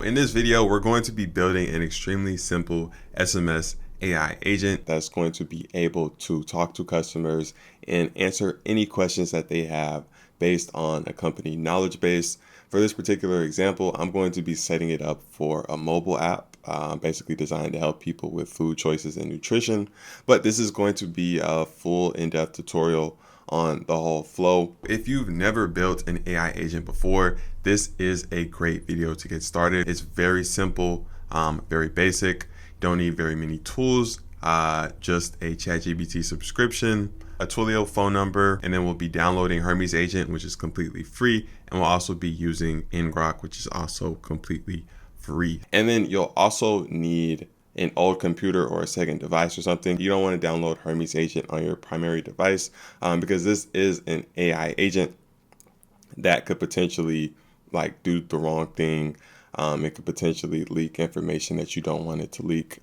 In this video, we're going to be building an extremely simple SMS AI agent that's going to be able to talk to customers and answer any questions that they have based on a company knowledge base. For this particular example, I'm going to be setting it up for a mobile app, basically designed to help people with food choices and nutrition. But this is going to be a full in-depth tutorial on the whole flow. If you've never built an AI agent before, this is a great video to get started. It's very simple, very basic. Don't need very many tools, just a ChatGPT subscription, a Twilio phone number, and then we'll be downloading Hermes Agent, which is completely free, and we'll also be using Ngrok, which is also completely free. And then you'll also need an old computer or a second device or something. You don't want to download Hermes Agent on your primary device because this is an AI agent that could potentially do the wrong thing. It could potentially leak information that you don't want it to leak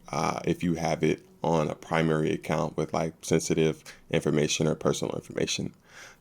if you have it on a primary account with sensitive information or personal information.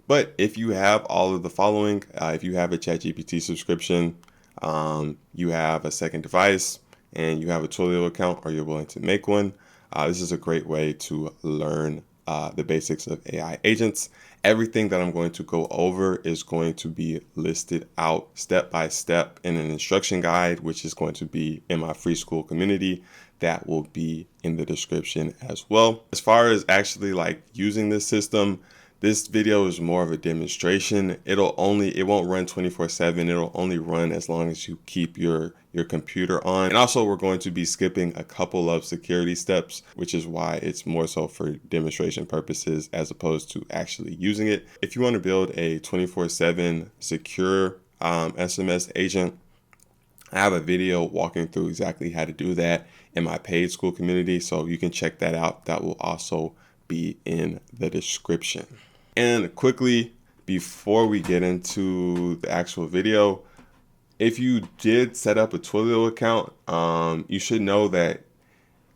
But if you have all of the following, if you have a ChatGPT subscription, you have a second device, and you have a Twilio account or you're willing to make one, this is a great way to learn the basics of AI agents. Everything that I'm going to go over is going to be listed out step by step in an instruction guide, which is going to be in my free school community. That will be in the description as well. As far as actually using this system, this video is more of a demonstration. It won't run 24/7. It'll only run as long as you keep your computer on. And also we're going to be skipping a couple of security steps, which is why it's more so for demonstration purposes as opposed to actually using it. If you want to build a 24/7 secure SMS agent, I have a video walking through exactly how to do that in my paid school community, so you can check that out. That will also be in the description. And quickly, before we get into the actual video, if you did set up a Twilio account, you should know that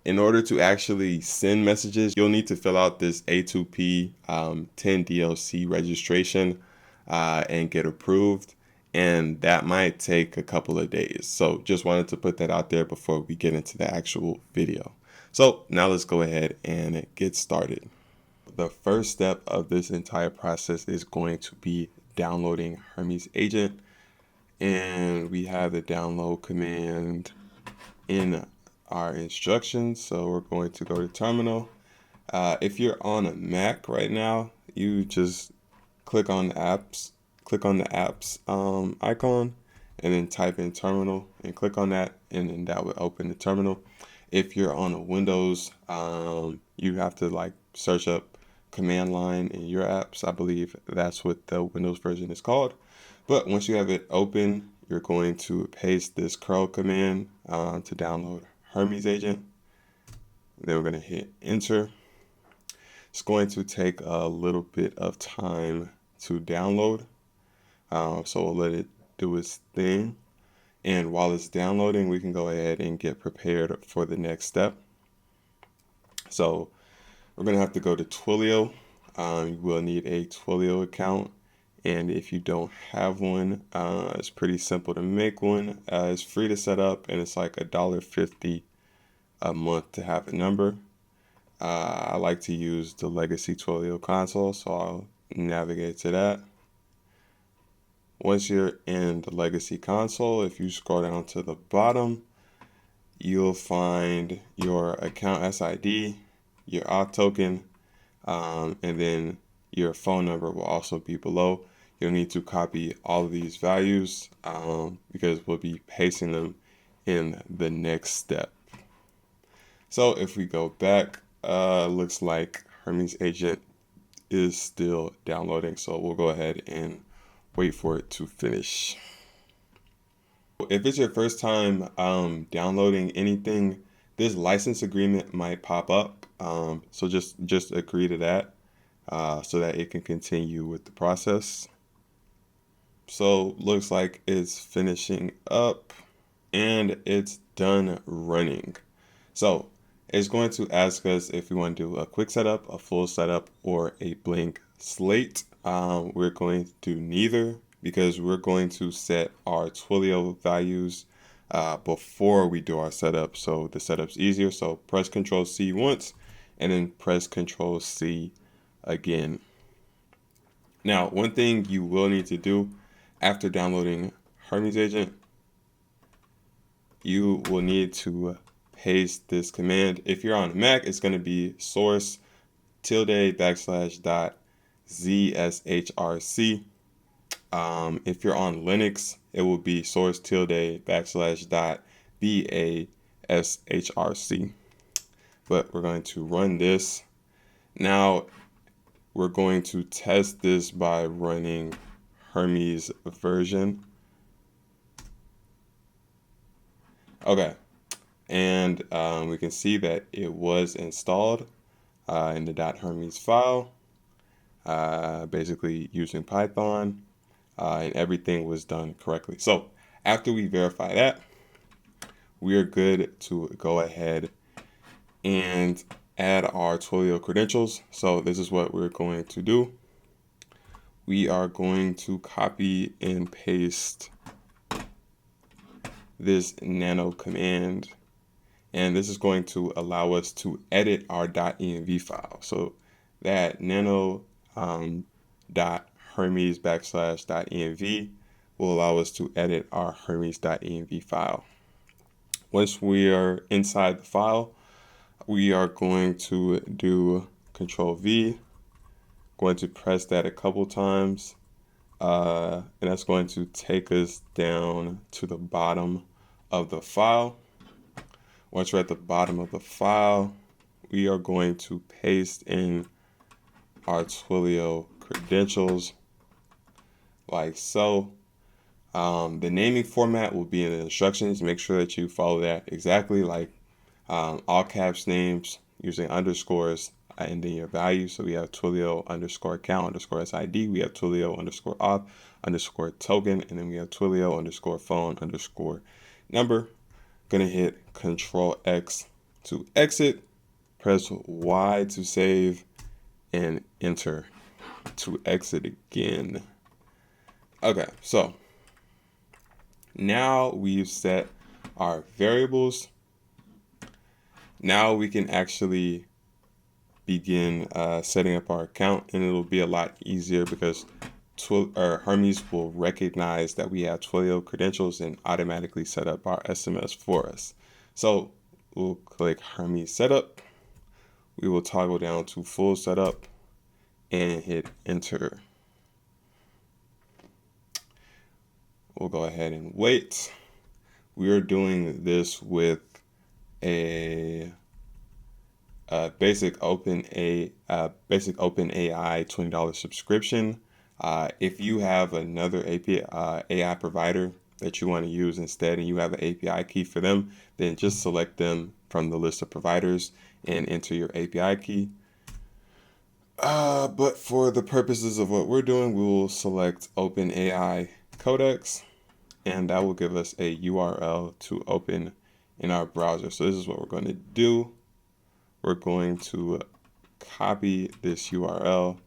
in order to actually send messages, you'll need to fill out this A2P 10DLC registration and get approved. And that might take a couple of days. So just wanted to put that out there before we get into the actual video. So now let's go ahead and get started. The first step of this entire process is going to be downloading Hermes Agent. And we have the download command in our instructions. So we're going to go to terminal. If you're on a Mac right now, you just click on the apps icon and then type in terminal and click on that, and then that will open the terminal. If you're on a Windows, you have to search up command line in your apps. I believe that's what the Windows version is called. But once you have it open, you're going to paste this curl command to download Hermes Agent. Then we're going to hit enter. It's going to take a little bit of time to download. So we'll let it do its thing. And while it's downloading, we can go ahead and get prepared for the next step. So we're going to have to go to Twilio. You will need a Twilio account. And if you don't have one, it's pretty simple to make one. It's free to set up, and it's like $1.50 a month to have a number. I like to use the legacy Twilio console, so I'll navigate to that. Once you're in the legacy console, if you scroll down to the bottom, you'll find your account SID, your auth token, and then your phone number will also be below. You'll need to copy all of these values because we'll be pasting them in the next step. So if we go back, looks like Hermes Agent is still downloading. So we'll go ahead and wait for it to finish. If it's your first time downloading anything, this license agreement might pop up. So just agree to that so that it can continue with the process. So looks like it's finishing up and it's done running. So it's going to ask us if we want to do a quick setup, a full setup, or a blank slate. We're going to do neither because we're going to set our Twilio values before we do our setup, so the setup's easier. So press Control C once and then press Control C again. Now, one thing you will need to do after downloading Hermes Agent, you will need to paste this command. If you're on a Mac, it's going to be source tilde backslash dot ZSHRC. If you're on Linux, it will be source tilde backslash dot BASHRC. But we're going to run this. Now, we're going to test this by running Hermes version. Okay, and we can see that it was installed in the .hermes file, basically using Python, and everything was done correctly. So after we verify that, we are good to go ahead and add our Twilio credentials. So this is what we're going to do. We are going to copy and paste this nano command, and this is going to allow us to edit our .env file. So that nano .hermes backslash .env will allow us to edit our hermes.env file. Once we are inside the file, we are going to do Control V, going to press that a couple times, and that's going to take us down to the bottom of the file. Once we're at the bottom of the file, we are going to paste in our Twilio credentials like so. The naming format will be in the instructions. Make sure that you follow that exactly, like all caps names using underscores and then your value. So we have Twilio underscore account underscore SID. We have Twilio underscore auth underscore token. And then we have Twilio underscore phone underscore number. Gonna hit Control X to exit, press Y to save, and enter to exit again. Okay, so now we've set our variables. Now we can actually begin setting up our account, and it'll be a lot easier because Hermes will recognize that we have Twilio credentials and automatically set up our SMS for us. So we'll click Hermes setup. We will toggle down to full setup and hit enter. We'll go ahead and wait. We are doing this with a basic OpenAI $20 subscription. If you have another AI provider that you want to use instead and you have an API key for them, then just select them from the list of providers and enter your API key. But for the purposes of what we're doing, we will select OpenAI Codex, and that will give us a URL to open in our browser. So this is what we're going to do. We're going to copy this URL,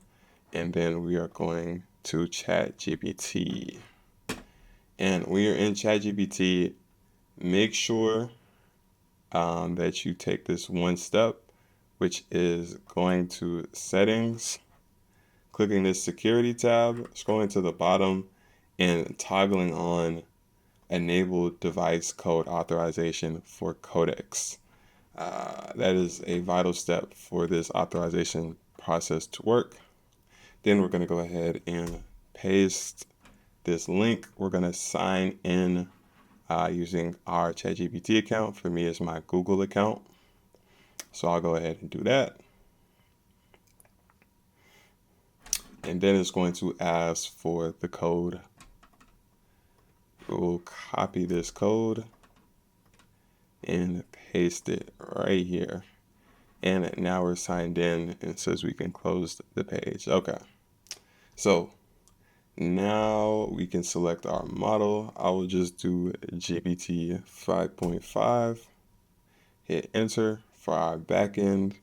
and then we are going to ChatGPT. And when you're in ChatGPT, make sure that you take this one step, which is going to settings, clicking this security tab, scrolling to the bottom, and toggling on enable device code authorization for Codex. That is a vital step for this authorization process to work. Then we're going to go ahead and paste this link. We're going to sign in using our ChatGPT account. For me, it's my Google account. So I'll go ahead and do that. And then it's going to ask for the code. We'll copy this code and paste it right here. And now we're signed in, and it says we can close the page. Okay. So now we can select our model. I will just do GPT 5.5. Hit enter. For our backend,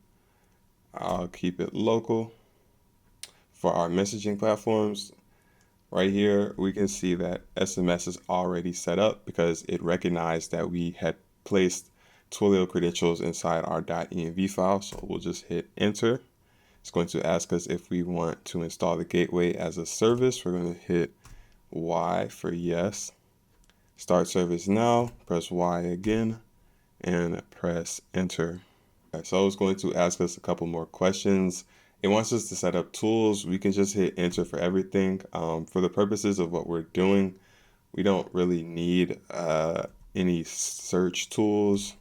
I'll keep it local. For our messaging platforms, Right here, we can see that SMS is already set up because it recognized that we had placed Twilio credentials inside our .env file. So we'll just hit enter. It's going to ask us if we want to install the gateway as a service. We're going to hit Y for yes. Start service now, press Y again, and press enter. Okay, so it's going to ask us a couple more questions. It wants us to set up tools. We can just hit enter for everything. For the purposes of what we're doing, we don't really need any search tools.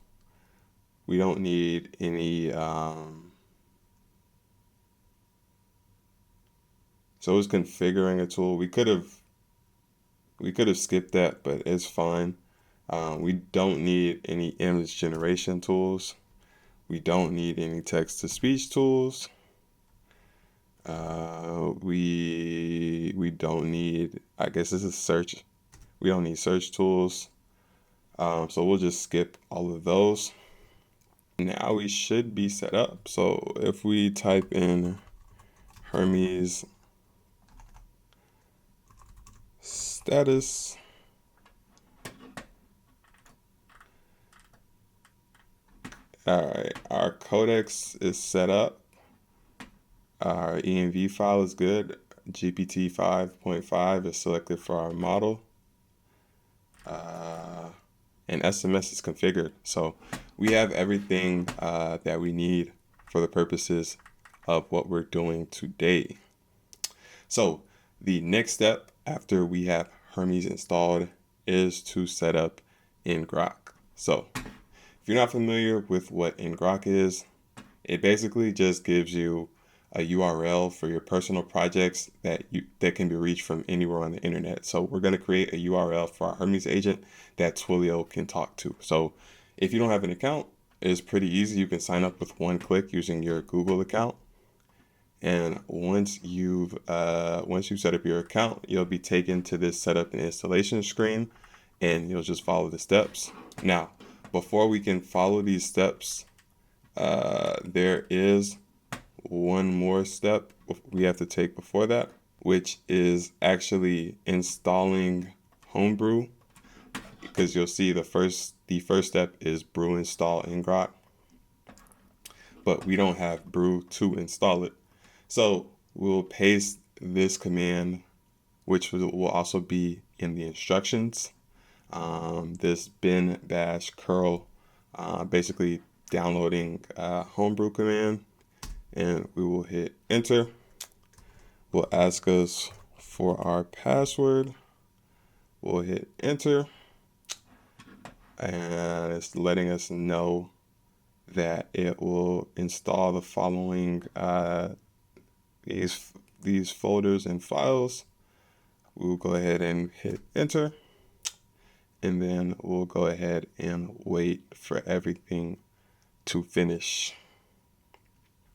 We don't need any, so it's configuring a tool. We could have skipped that, but it's fine. We don't need any image generation tools. We don't need any text-to-speech tools. We don't need, I guess this is search. We don't need search tools. So we'll just skip all of those. Now we should be set up. So if we type in Hermes status, all right, our codecs is set up. Our env file is good. GPT 5.5 is selected for our model. And SMS is configured. So we have everything that we need for the purposes of what we're doing today. So the next step after we have Hermes installed is to set up ngrok. So if you're not familiar with what ngrok is, it basically just gives you a URL for your personal projects that can be reached from anywhere on the internet. So we're going to create a URL for our Hermes agent that Twilio can talk to. So if you don't have an account, it's pretty easy. You can sign up with one click using your Google account. And once you've set up your account, you'll be taken to this setup and installation screen, and you'll just follow the steps. Now, before we can follow these steps, there is one more step we have to take before that, which is actually installing Homebrew, because you'll see the first step is brew install ngrok, but we don't have brew to install it. So we'll paste this command, which will also be in the instructions. This bin bash curl, basically downloading Homebrew command, and we will hit enter. Will ask us for our password. We'll hit enter, and it's letting us know that it will install the following these folders and files. We'll go ahead and hit enter, and then we'll go ahead and wait for everything to finish.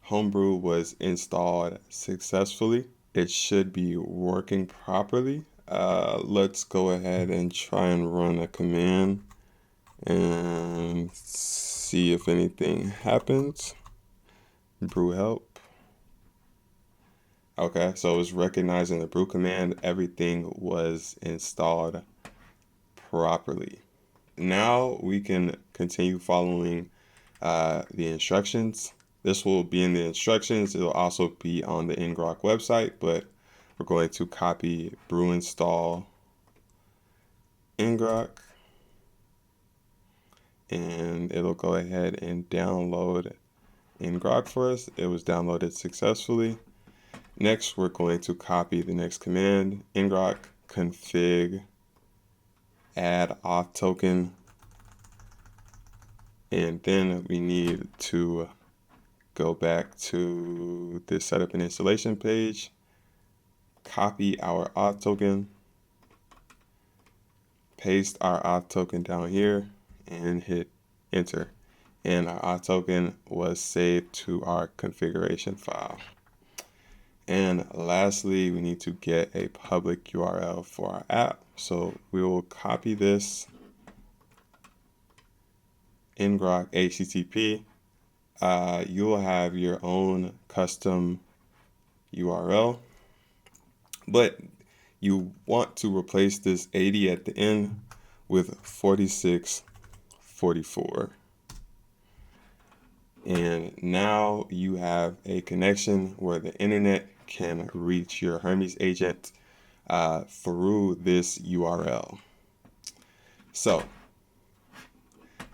Homebrew was installed successfully. It should be working properly. Let's go ahead and try and run a command and see if anything happens. Brew help. Okay, so it's recognizing the brew command. Everything was installed properly. Now we can continue following the instructions. This will be in the instructions. It'll also be on the ngrok website, but we're going to copy brew install ngrok, and it'll go ahead and download ngrok for us. It was downloaded successfully. Next, we're going to copy the next command, ngrok config add auth token, and then we need to go back to the setup and installation page, copy our auth token, paste our auth token down here, and hit enter. And our auth token was saved to our configuration file. And lastly, we need to get a public URL for our app. So we will copy this ngrok HTTP. You will have your own custom URL, but you want to replace this 80 at the end with 4644. And now you have a connection where the internet can reach your Hermes agent through this URL. So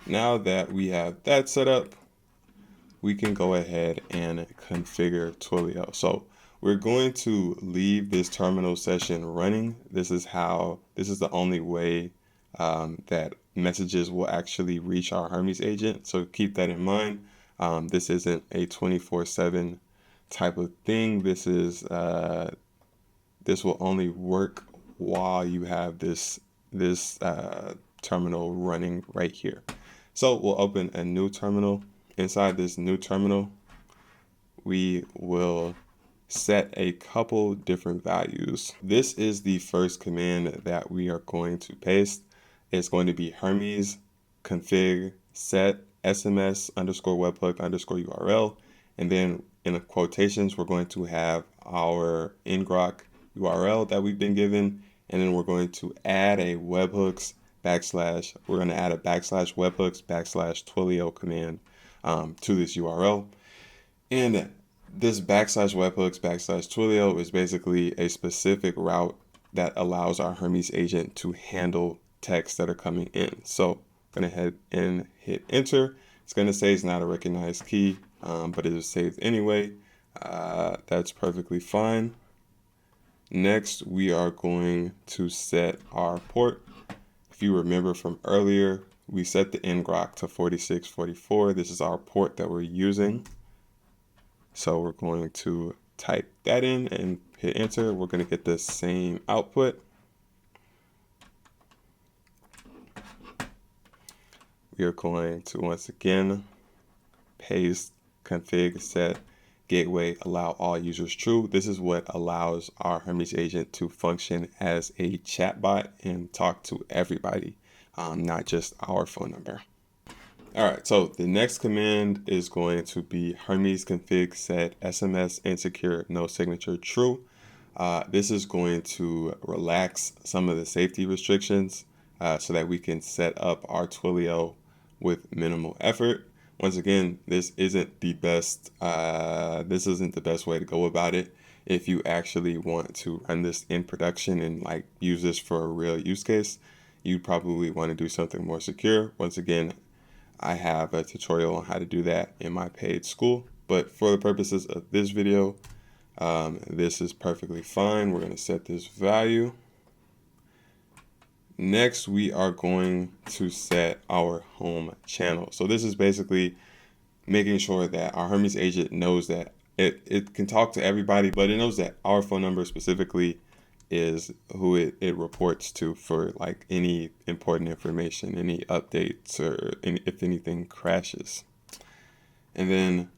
now that we have that set up, we can go ahead and configure Twilio. So we're going to leave this terminal session running. This is the only way that messages will actually reach our Hermes agent. So keep that in mind. This isn't a 24/7 type of thing. This will only work while you have this terminal running right here. So we'll open a new terminal. Inside this new terminal, we will set a couple different values. This is the first command that we are going to paste. It's going to be Hermes config set SMS underscore webhook underscore URL. And then in the quotations, we're going to have our ngrok URL that we've been given. And then we're going to add a webhooks we're going to add a /webhooks /Twilio command to this URL. And this /webhooks /Twilio is basically a specific route that allows our Hermes agent to handle texts that are coming in. So I'm going to head and hit enter. It's going to say it's not a recognized key, but it is saved anyway. That's perfectly fine. Next, we are going to set our port. If you remember from earlier, we set the ngrok to 4644. This is our port that we're using. So we're going to type that in and hit enter. We're going to get the same output. We are going to once again paste config set gateway allow all users true. This is what allows our Hermes agent to function as a chatbot and talk to everybody, not just our phone number. All right, so the next command is going to be Hermes config set SMS insecure no signature true. This is going to relax some of the safety restrictions so that we can set up our Twilio with minimal effort. Once again, this isn't the best way to go about it. If you actually want to run this in production and like use this for a real use case, you probably want to do something more secure. Once again, I have a tutorial on how to do that in my paid school, but for the purposes of this video, this is perfectly fine. We're going to set this value. Next, we are going to set our home channel. So this is basically making sure that our Hermes agent knows that it can talk to everybody, but it knows that our phone number specifically is who it reports to for like any important information, any updates, or if anything crashes. And then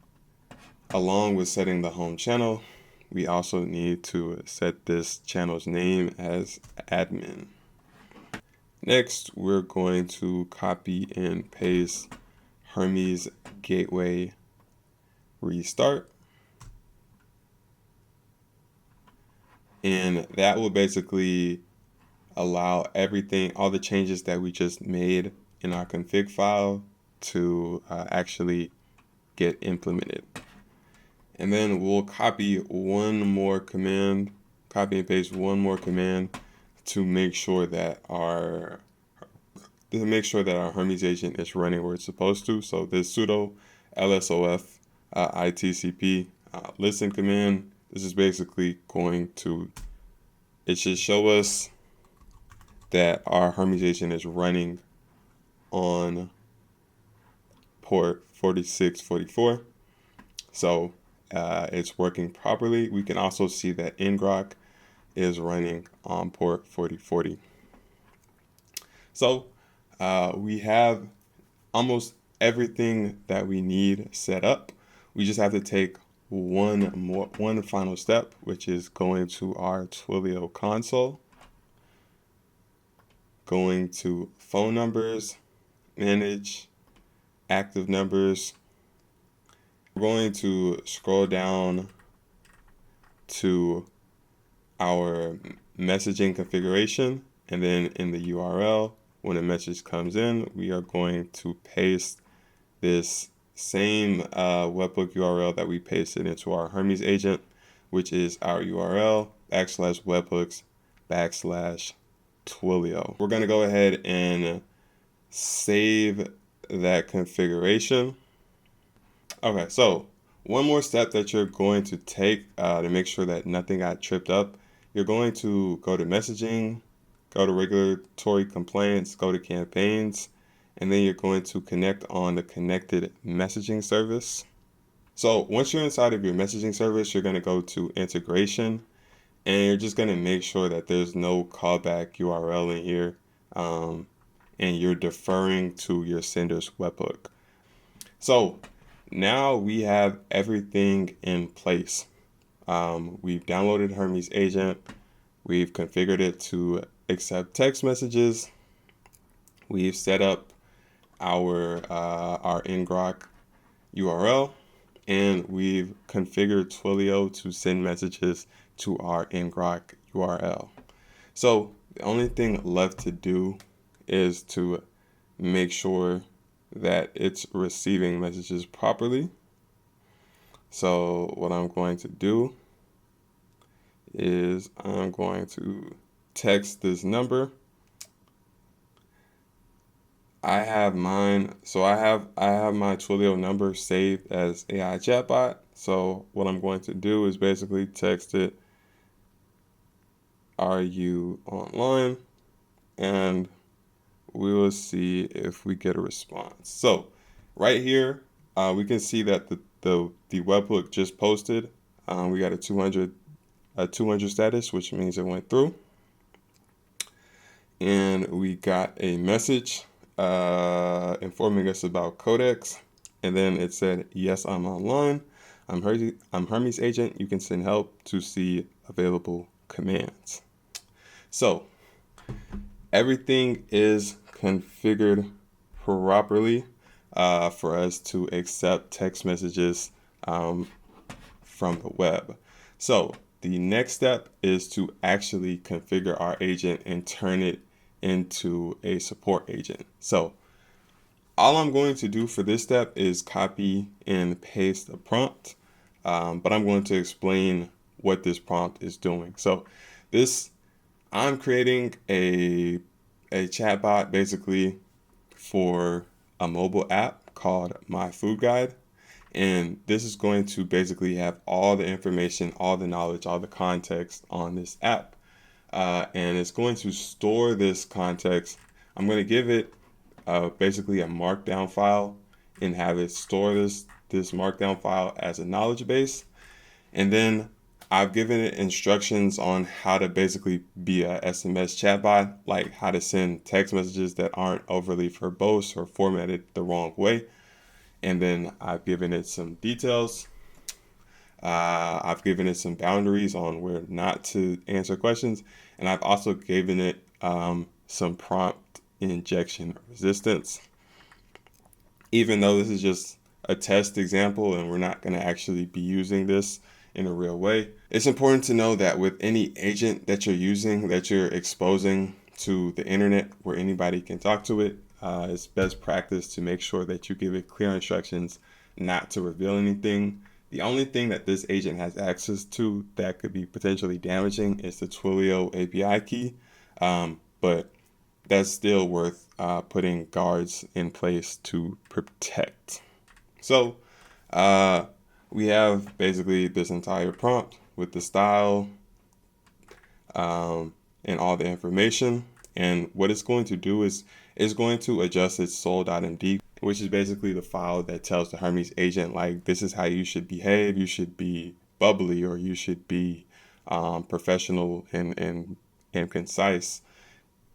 along with setting the home channel, we also need to set this channel's name as admin. Next, we're going to copy and paste Hermes gateway restart. And that will basically allow all the changes that we just made in our config file to actually get implemented. And then we'll copy and paste one more command to make sure that our Hermes agent is running where it's supposed to. So this sudo lsof itcp listen command, this is basically it should show us that our Hermes agent is running on port 4644. So it's working properly. We can also see that ngrok is running on port 4040. So we have almost everything that we need set up. We just have to take one final step, which is going to our Twilio console, going to phone numbers, manage active numbers. We're going to scroll down to our messaging configuration, and then in the URL, when a message comes in, we are going to paste this same webhook URL that we pasted into our Hermes agent, which is our URL /webhooks/Twilio. We're going to go ahead and save that configuration. Okay, so one more step that you're going to take to make sure that nothing got tripped up, you're going to go to messaging, go to regulatory compliance, go to campaigns, and then you're going to connect on the connected messaging service. So once you're inside of your messaging service, you're going to go to integration, and you're just going to make sure that there's no callback URL in here, and you're deferring to your sender's webhook. So now we have everything in place. We've downloaded Hermes agent. We've configured it to accept text messages. We've set up our ngrok URL, and we've configured Twilio to send messages to our ngrok URL. So the only thing left to do is to make sure that it's receiving messages properly. So what I'm going to do is I'm going to text this number. I have mine, so I have my Twilio number saved as AI chatbot. So what I'm going to do is basically text it, "Are you online?" and we will see if we get a response. So right here, we can see that the webhook just posted. We got a 200 status, which means it went through, and we got a message informing us about codecs, and then it said, "Yes, I'm online. I'm Hermes agent. You can send help to see available commands." So everything is configured properly for us to accept text messages from the web. So the next step is to actually configure our agent and turn it into a support agent. So all I'm going to do for this step is copy and paste the prompt, but I'm going to explain what this prompt is doing. So I'm creating a chatbot basically for a mobile app called My Food Guide. And this is going to basically have all the information, all the knowledge, all the context on this app. And it's going to store this context. I'm going to give it basically a markdown file and have it store this markdown file as a knowledge base. And then I've given it instructions on how to basically be a SMS chatbot, like how to send text messages that aren't overly verbose or formatted the wrong way. And then I've given it some details. I've given it some boundaries on where not to answer questions. And I've also given it some prompt injection resistance. Even though this is just a test example and we're not going to actually be using this in a real way, it's important to know that with any agent that you're using, that you're exposing to the internet where anybody can talk to it, it's best practice to make sure that you give it clear instructions not to reveal anything. The only thing that this agent has access to that could be potentially damaging is the Twilio API key, but that's still worth putting guards in place to protect. So we have basically this entire prompt with the style and all the information. And what it's going to do is it's going to adjust its sol.md, which is basically the file that tells the Hermes agent, like, this is how you should behave. You should be bubbly, or you should be professional and concise.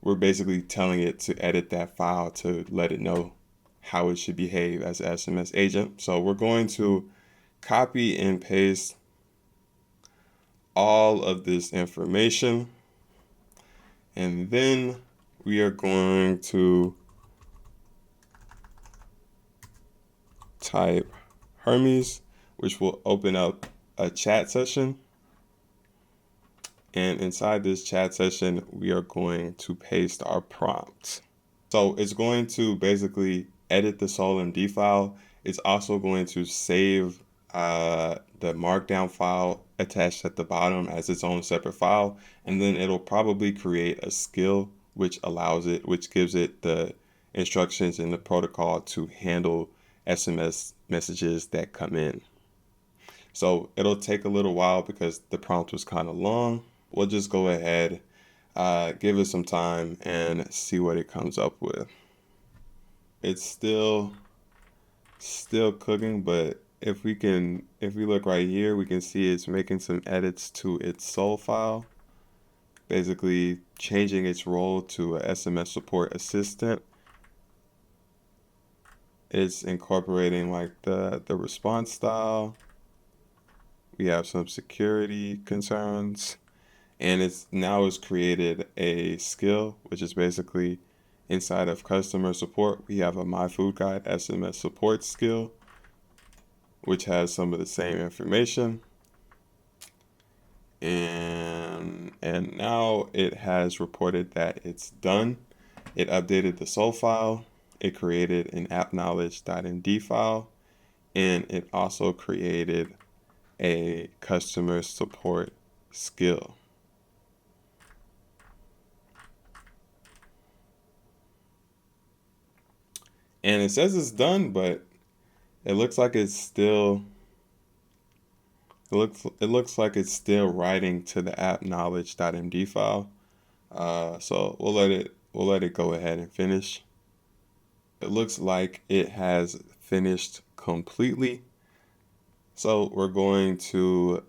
We're basically telling it to edit that file to let it know how it should behave as an SMS agent. So we're going to copy and paste all of this information, and then we are going to type Hermes, which will open up a chat session. And inside this chat session, we are going to paste our prompt. So it's going to basically edit the solmd file. It's also going to save the markdown file attached at the bottom as its own separate file. And then it'll probably create a skill which gives it the instructions in the protocol to handle SMS messages that come in. So it'll take a little while because the prompt was kind of long. We'll just go ahead, give it some time and see what it comes up with. It's still cooking, but if we look right here, we can see it's making some edits to its sol file, basically changing its role to a SMS support assistant. It's incorporating like the response style. We have some security concerns, and it's created a skill, which is basically inside of customer support. We have a My Food Guide SMS support skill, which has some of the same information. And now it has reported that it's done. It updated the sol file. It created an appknowledge.md file, and it also created a customer support skill. And it says it's done, but it looks like it's still writing to the appknowledge.md file. So we'll let it go ahead and finish. It looks like it has finished completely. So we're going to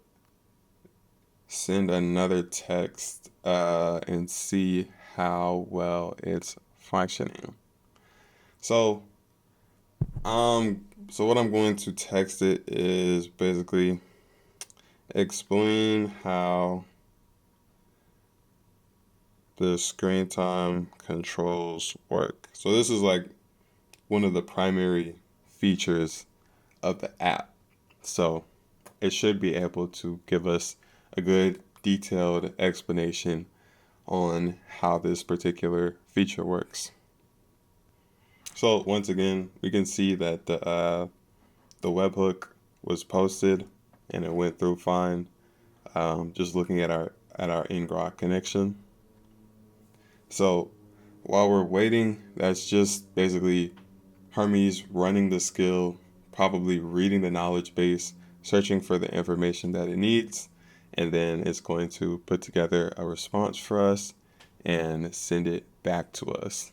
send another text and see how well it's functioning. So what I'm going to text it is basically explain how the screen time controls work. So this is like one of the primary features of the app. So it should be able to give us a good detailed explanation on how this particular feature works. So once again, we can see that the webhook was posted and it went through fine. Just looking at our ngrok connection. So while we're waiting, that's just basically Hermes running the skill, probably reading the knowledge base, searching for the information that it needs, and then it's going to put together a response for us and send it back to us.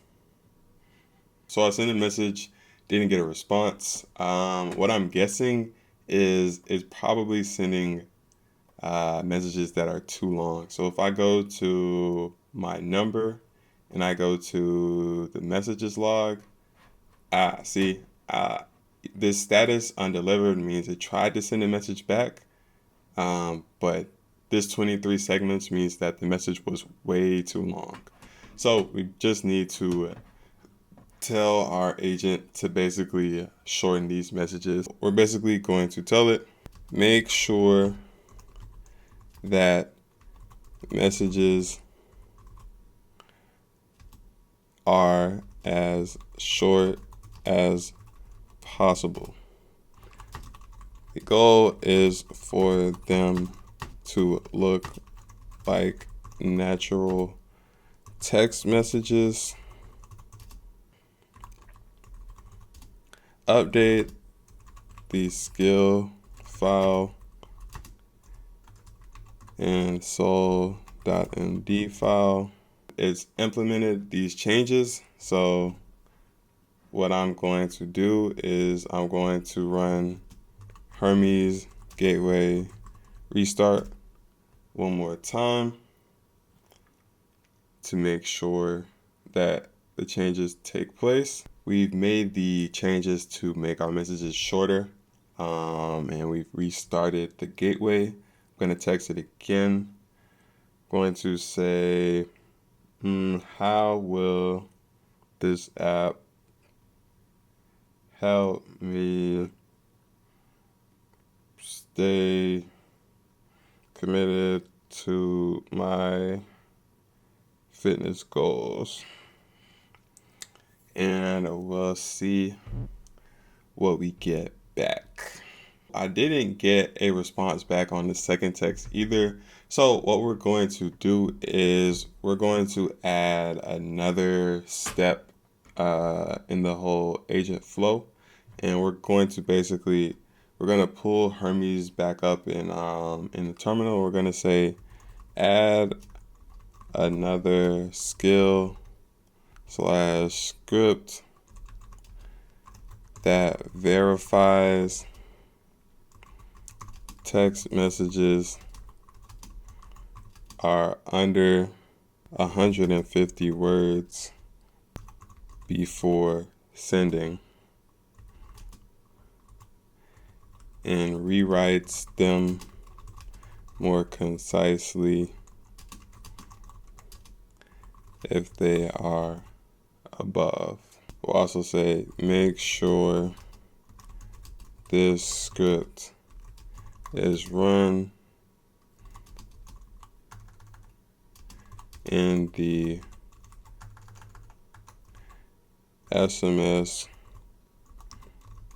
So I sent a message, didn't get a response. What I'm guessing is it's probably sending messages that are too long. So if I go to my number and I go to the messages log, this status undelivered means it tried to send a message back, but this 23 segments means that the message was way too long. So we just need to tell our agent to basically shorten these messages. We're basically going to tell it, make sure that messages are as short as possible. The goal is for them to look like natural text messages. Update the skill file and sol.md file. It's implemented these changes. So what I'm going to do is I'm going to run Hermes gateway restart one more time to make sure that the changes take place. We've made the changes to make our messages shorter, and we've restarted the gateway. I'm going to text it again. I'm going to say, how will this app help me stay committed to my fitness goals, and we'll see what we get back. I didn't get a response back on the second text either. So what we're going to do is we're going to add another step in the whole agent flow. And we're going to pull Hermes back up in the terminal. We're going to say add another skill / script that verifies text messages are under 150 words before sending, and rewrites them more concisely if they are above. We'll also say make sure this script is run in the SMS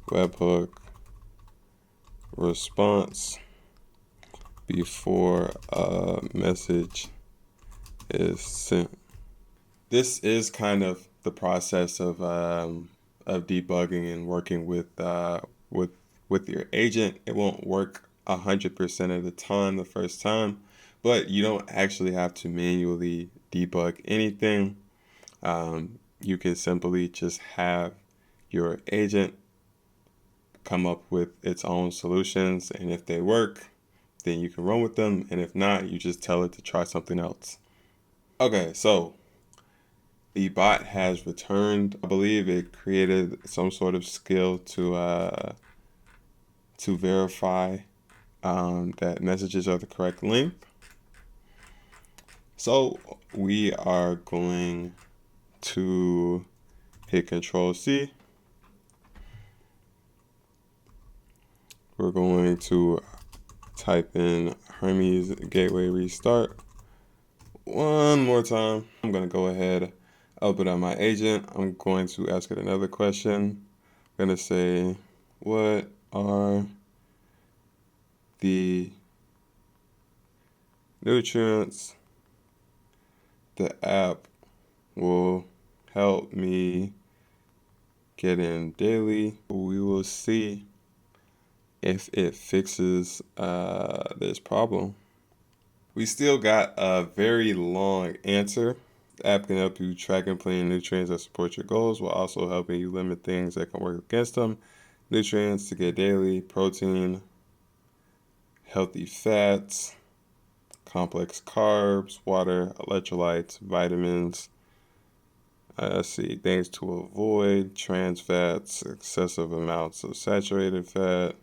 webhook response before a message is sent. This is kind of the process of debugging and working with your agent. It won't work 100% of the time the first time, but you don't actually have to manually debug anything. You can simply just have your agent come up with its own solutions, and if they work, then you can run with them, and if not, you just tell it to try something else. Okay, so the bot has returned. I believe it created some sort of skill to verify that messages are the correct length. So we are going to hit Control-C. We're going to type in Hermes Gateway Restart one more time. I'm going to go ahead, open up my agent. I'm going to ask it another question. I'm going to say, what are the nutrients the app will help me get in daily? We will see if it fixes this problem. We still got a very long answer. The app can help you track and plan nutrients that support your goals while also helping you limit things that can work against them. Nutrients to get daily: protein, healthy fats, complex carbs, water, electrolytes, vitamins. Let's see, things to avoid: trans fats, excessive amounts of saturated fat,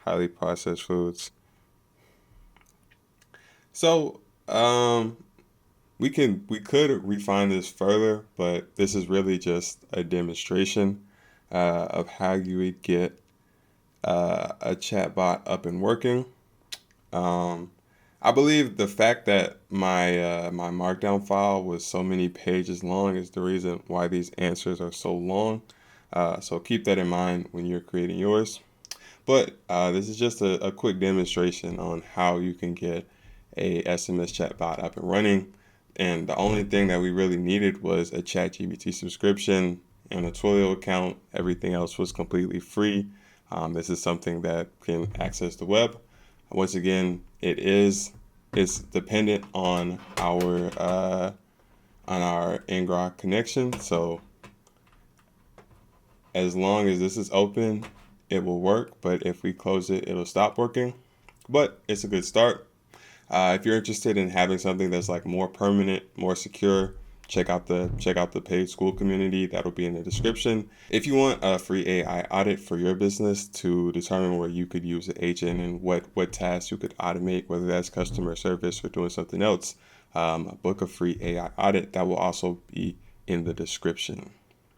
highly processed foods. So we could refine this further, but this is really just a demonstration of how you would get a chatbot up and working. I believe the fact that my markdown file was so many pages long is the reason why these answers are so long. So keep that in mind when you're creating yours. But this is just a quick demonstration on how you can get a SMS chatbot up and running. And the only thing that we really needed was a ChatGPT subscription and a Twilio account. Everything else was completely free. This is something that can access the web. Once again, it's dependent on our Ngrok connection. So as long as this is open, it will work. But if we close it, it'll stop working. But it's a good start. If you're interested in having something that's like more permanent, more secure, check out the paid school community. That'll be in the description. If you want a free AI audit for your business to determine where you could use an agent and what tasks you could automate, whether that's customer service or doing something else, book a free AI audit. That will also be in the description.